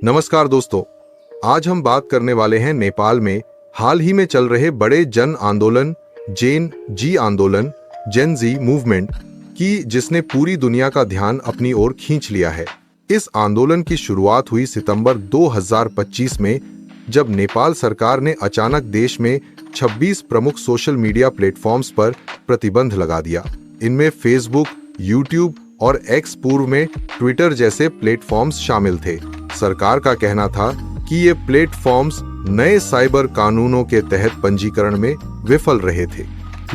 नमस्कार दोस्तों, आज हम बात करने वाले हैं नेपाल में हाल ही में चल रहे बड़े जन आंदोलन जेन जी आंदोलन जेन जी मूवमेंट की, जिसने पूरी दुनिया का ध्यान अपनी ओर खींच लिया है। इस आंदोलन की शुरुआत हुई सितंबर 2025 में, जब नेपाल सरकार ने अचानक देश में 26 प्रमुख सोशल मीडिया प्लेटफॉर्म्स पर प्रतिबंध लगा दिया। इनमें फेसबुक, यूट्यूब और एक्स, पूर्व में ट्विटर जैसे प्लेटफॉर्म्स शामिल थे। सरकार का कहना था कि ये प्लेटफॉर्म्स नए साइबर कानूनों के तहत पंजीकरण में विफल रहे थे,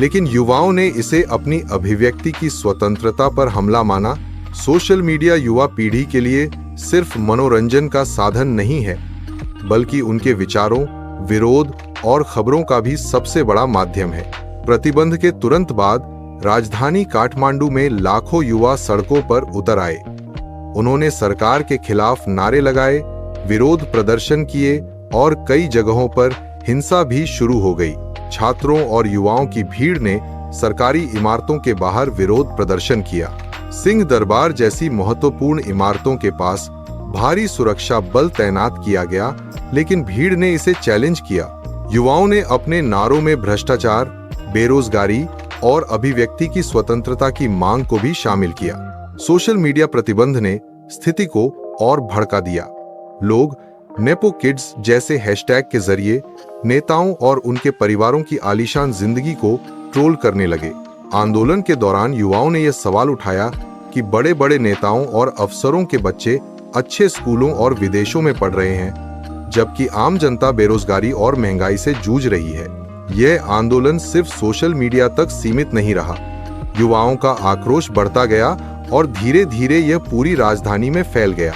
लेकिन युवाओं ने इसे अपनी अभिव्यक्ति की स्वतंत्रता पर हमला माना। सोशल मीडिया युवा पीढ़ी के लिए सिर्फ मनोरंजन का साधन नहीं है, बल्कि उनके विचारों, विरोध और खबरों का भी सबसे बड़ा माध्यम है। प्रतिबंध के तुरंत बाद राजधानी काठमांडू में लाखों युवा सड़कों पर उतर आए। उन्होंने सरकार के खिलाफ नारे लगाए, विरोध प्रदर्शन किए और कई जगहों पर हिंसा भी शुरू हो गई। छात्रों और युवाओं की भीड़ ने सरकारी इमारतों के बाहर विरोध प्रदर्शन किया। सिंह दरबार जैसी महत्वपूर्ण इमारतों के पास भारी सुरक्षा बल तैनात किया गया, लेकिन भीड़ ने इसे चैलेंज किया। युवाओं ने अपने नारों में भ्रष्टाचार, बेरोजगारी और अभिव्यक्ति की स्वतंत्रता की मांग को भी शामिल किया। सोशल मीडिया प्रतिबंध ने स्थिति को और भड़का दिया। लोग नेपो किड्स जैसे हैशटैग के जरिए नेताओं और उनके परिवारों की आलीशान जिंदगी को ट्रोल करने लगे। आंदोलन के दौरान युवाओं ने यह सवाल उठाया कि बड़े बड़े नेताओं और अफसरों के बच्चे अच्छे स्कूलों और विदेशों में पढ़ रहे हैं, जबकि आम जनता बेरोजगारी और महंगाई से जूझ रही है। यह आंदोलन सिर्फ सोशल मीडिया तक सीमित नहीं रहा। युवाओं का आक्रोश बढ़ता गया और धीरे धीरे यह पूरी राजधानी में फैल गया।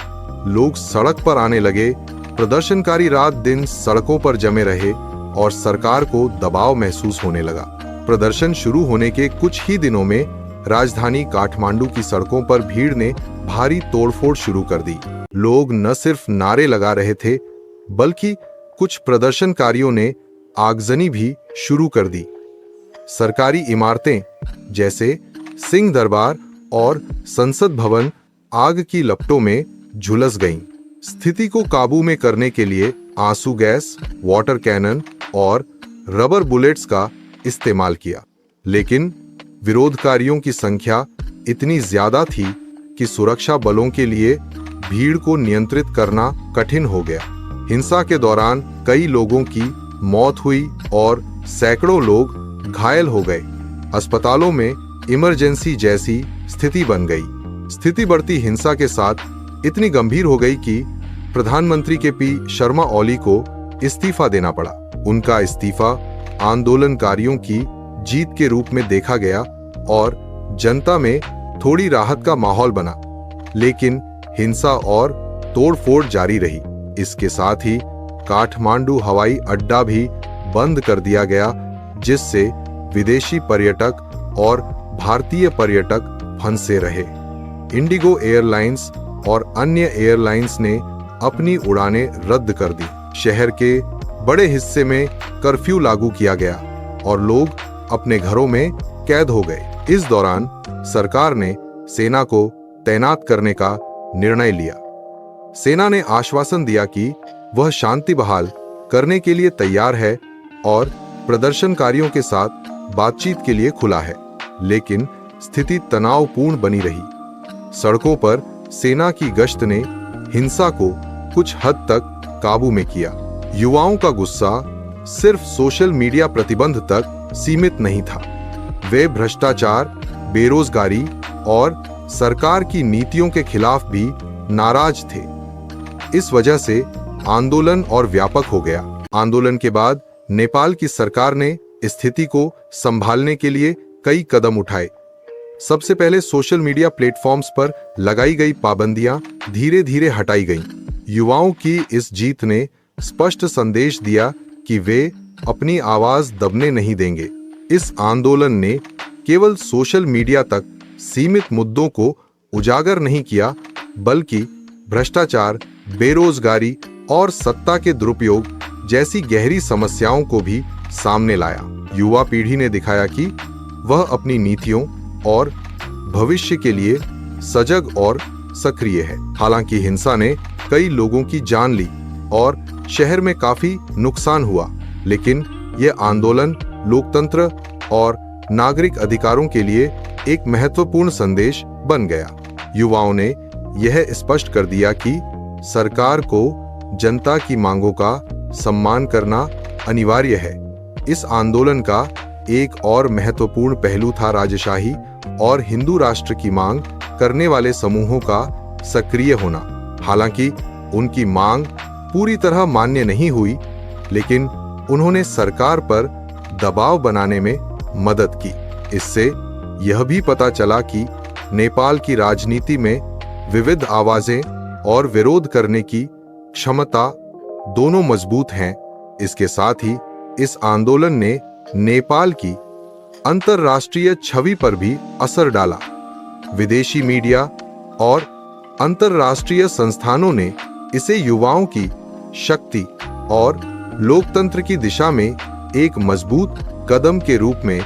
लोग सड़क पर आने लगे, प्रदर्शनकारी रात दिन सड़कों पर जमे रहे और सरकार को दबाव महसूस होने लगा। प्रदर्शन शुरू होने के कुछ ही दिनों में राजधानी काठमांडू की सड़कों पर भीड़ ने भारी तोड़फोड़ शुरू कर दी। लोग न सिर्फ नारे लगा रहे थे, बल्कि कुछ प्रदर्शनकारियों ने आगजनी भी शुरू कर दी। सरकारी इमारतें जैसे सिंह दरबार और संसद भवन आग की लपटों में झुलस गईं। स्थिति को काबू में करने के लिए आंसू गैस, वाटर कैनन और रबर बुलेट्स का इस्तेमाल किया, लेकिन विरोधकारियों की संख्या इतनी ज्यादा थी कि सुरक्षा बलों के लिए भीड़ को नियंत्रित करना कठिन हो गया। हिंसा के दौरान कई लोगों की मौत हुई और सैकड़ों लोग घायल हो गए। अस्पतालों में इमरजेंसी जैसी स्थिति बन गई। स्थिति बढ़ती हिंसा के साथ इतनी गंभीर हो गई कि प्रधानमंत्री के शर्मा ओली को इस्तीफा देना पड़ा। उनका इस्तीफा आंदोलनकारियों की जीत के रूप में देखा गया और जनता में थोड़ी राहत का माहौल बना, लेकिन हिंसा और तोड़फोड़ जारी रही। इसके साथ ही काठमांडू हवाई अड्डा भी बंद कर दिया गया, जिससे विदेशी पर्यटक और भारतीय पर्यटक फंसे रहे। इंडिगो एयरलाइंस और अन्य एयरलाइंस ने अपनी उड़ानें रद्द कर दी। शहर के बड़े हिस्से में कर्फ्यू लागू किया गया और लोग अपने घरों में कैद हो गए। इस दौरान सरकार ने सेना को तैनात करने का निर्णय लिया। सेना ने आश्वासन दिया कि वह शांति बहाल करने के लिए तैयार है और प्रदर्शनकारियों के साथ बातचीत के लिए खुला है, लेकिन स्थिति तनावपूर्ण बनी रही। सड़कों पर सेना की गश्त ने हिंसा को कुछ हद तक काबू में किया। युवाओं का गुस्सा सिर्फ सोशल मीडिया प्रतिबंध तक सीमित नहीं था। वे भ्रष्टाचार, बेरोजगारी और सरकार की नीतियों के खिलाफ भी नाराज थे। इस वजह से आंदोलन और व्यापक हो गया। आंदोलन के बाद नेपाल की सरकार ने स्थिति को संभालने के लिए कई कदम उठाए। सबसे पहले सोशल मीडिया प्लेटफॉर्म्स पर लगाई गई पाबंदियां धीरे धीरे हटाई गईं। युवाओं की इस जीत ने स्पष्ट संदेश दिया कि वे अपनी आवाज दबने नहीं देंगे। इस आंदोलन ने केवल सोशल मीडिया तक सीमित मुद्दों को उजागर नहीं किया, बल्कि भ्रष्टाचार, बेरोजगारी और सत्ता के दुरुपयोग जैसी गहरी समस्याओं को भी सामने लाया। युवा पीढ़ी ने दिखाया कि वह अपनी नीतियों और भविष्य के लिए सजग और सक्रिय है। हालांकि हिंसा ने कई लोगों की जान ली और शहर में काफी नुकसान हुआ, लेकिन यह आंदोलन लोकतंत्र और नागरिक अधिकारों के लिए एक महत्वपूर्ण संदेश बन गया। युवाओं ने यह स्पष्ट कर दिया कि सरकार को जनता की मांगों का सम्मान करना अनिवार्य है। इस आंदोलन का एक और महत्वपूर्ण पहलू था राजशाही और हिंदू राष्ट्र की मांग करने वाले समूहों का सक्रिय होना। हालांकि उनकी मांग पूरी तरह मान्य नहीं हुई, लेकिन उन्होंने सरकार पर दबाव बनाने में मदद की। इससे यह भी पता चला कि नेपाल की राजनीति में विविध आवाजें और विरोध करने की क्षमता दोनों मजबूत हैं। इसके साथ ही इस आंदोलन ने नेपाल की अंतर्राष्ट्रीय छवि पर भी असर डाला। विदेशी मीडिया और अंतर्राष्ट्रीय संस्थानों ने इसे युवाओं की शक्ति और लोकतंत्र की दिशा में एक मजबूत कदम के रूप में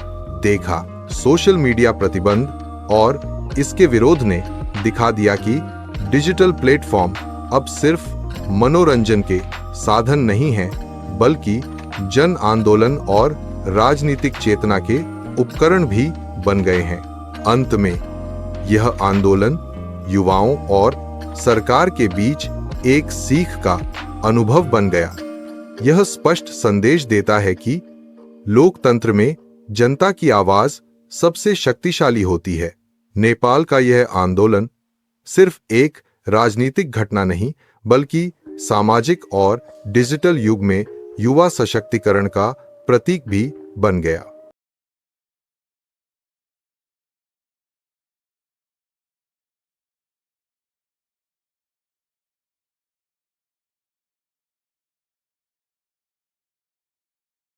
देखा। सोशल मीडिया प्रतिबंध और इसके विरोध ने दिखा दिया कि डिजिटल प्लेटफॉर्म अब सिर्फ मनोरंजन के साधन नहीं हैं, बल्कि जन आंदोलन और राजनीतिक चेतना के उपकरण भी बन गए हैं। अंत में यह आंदोलन युवाओं और सरकार के बीच एक सीख का अनुभव बन गया। यह स्पष्ट संदेश देता है कि लोकतंत्र में जनता की आवाज सबसे शक्तिशाली होती है। नेपाल का यह आंदोलन सिर्फ एक राजनीतिक घटना नहीं, बल्कि सामाजिक और डिजिटल युग में युवा सशक्तिकरण का प्रतीक भी बन गया।